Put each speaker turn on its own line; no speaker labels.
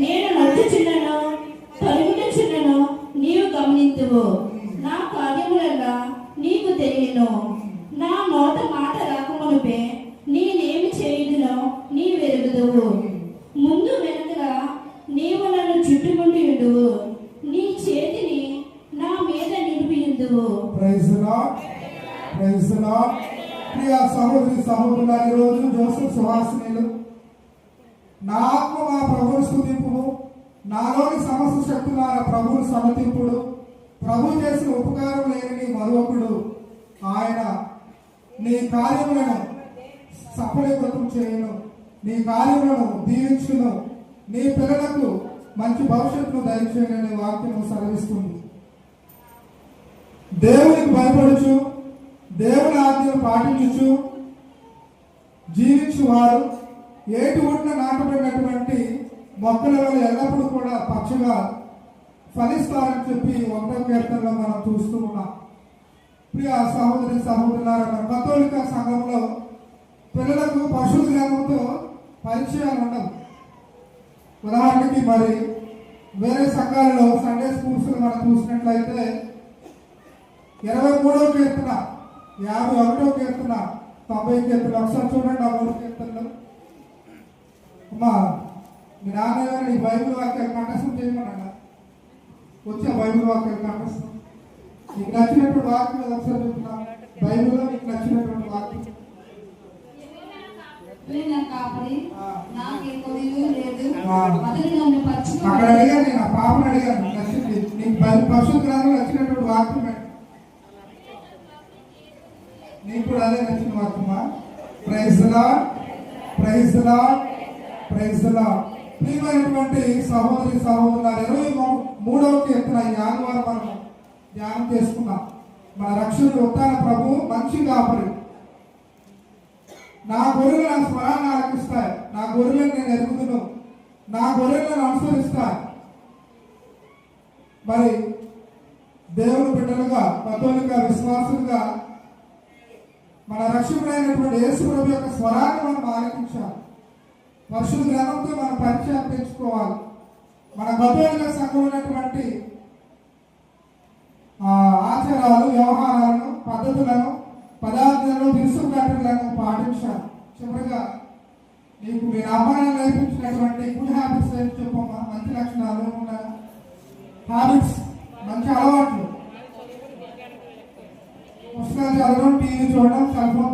నేను నడుచుచున్నను తరుగుచున్నను నీవు గమనింతువు. నా కార్యములల్లా నీకు తెలియను. నా నోట మాట రాకమునుపే నేనేమి చేయుదునో నీవెరుగుదువు. ముందు వెనకగా నీవు నన్ను చుట్టుముండి ఉండువు. నీ చేతిని నా మీద నిలిపియుందువు.
Praise the Lord. Praise the Lord. ప్రియ సహోదరి సహోదరులారా, ఈరోజు జోసెఫ్ సుహాసినిలు నా ఆత్మ మా ప్రభువును స్తుతింపును, నాలోని సమస్త శక్తులారా ప్రభువును సమతింపుడు. ప్రభు చేసిన ఉపకారం లేని నీ మరొకడు ఆయన. నీ కార్యములను సఫలీకృతం చేయను, నీ కార్యములను దీవించును, నీ పిల్లలకు మంచి భవిష్యత్తును దయచేయనని వాక్యము సెలవిస్తుంది. దేవునికి భయపడుచు దేవుని ఆజ్ఞను పాటించుచు జీవించువారు ఏటి ఒడ్డున నాటబడినటువంటి మొక్కల వల్ల ఎల్లప్పుడూ కూడా పచ్చగా ఫలిస్తారని చెప్పి 1వ కీర్తనలో మనం చూస్తూ ఉన్నాం. ప్రియ సహోదరి సహోదరులారా, మన కథోలిక సంఘంలో పిల్లలకు పరిశుద్ధ గ్రంథంతో పరిచయాలు ఉండవు. ఉదాహరణకి మరి వేరే సంఘాలలో సండే స్కూల్స్ మనం చూసినట్లయితే 23వ కీర్తన, 51వ కీర్తన, 90వ కీర్తన ఒకసారి చూడండి. ఆ 3 కీర్తనలు అమ్మా మీ నాన్నగారు ఈ బైబిల్ వాక్యాలు కంఠస్థం చేయమన్నా వచ్చే బైబిల్ వాక్యాలు కంఠస్థం. నీకు నచ్చినటువంటి వాక్యం ఒకసారి చెప్తున్నా. బైబిల్లో నీకు నచ్చినటువంటి వాక్యం. అక్కడ అడిగాను, నేను ఆ పాపను అడిగాను నచ్చింది నీకు పరిశుద్ధ గ్రంథంలో నచ్చినటువంటి వాక్యం నీకు కూడా అదే నచ్చిన వాక్యమా? Praise the Lord. Praise the Lord. Praise the Lord. ప్రియమైనటువంటి సహోదరి సహోదరులారా, 23వ కీర్తన ఈ ఆదివారం మనం ధ్యానం చేసుకున్నాం. మన రక్షకుడు ఉత్తాన ప్రభు మంచి కాపరి. నా గొర్రెలు నా స్వరాన్ని ఆలకిస్తాయి, నా గొర్రెలను నేను ఎరుగుదును, నా గొర్రెలను అనుసరిస్తాయి. మరి దేవుని బిడ్డలుగా కథోలిక విశ్వాసులుగా మన రక్షకుడైనటువంటి యేసు ప్రభు యొక్క స్వరాన్ని మనం ఆలకించాలి. పరిశుద్ధ గ్రంథంతో మనం పరిచయం పెంచుకోవాలి. మన కథోలిక సంఘం ఉన్నటువంటి ఆచారాలు, వ్యవహారాలను, పద్ధతులను, పదార్థాలను, దిశలను పాటించాలి. చివరిగా నీకు మీ అమ్మాయిని నేర్పించినటువంటి గుడ్ హ్యాబిట్స్ ఏం చెప్పమ్మా? మంచి లక్షణాలు ఉన్న హ్యాబిట్స్, మంచి అలవాట్లు. పుస్తకాలు చదవడం, టీవీ చూడడం, సెల్ ఫోన్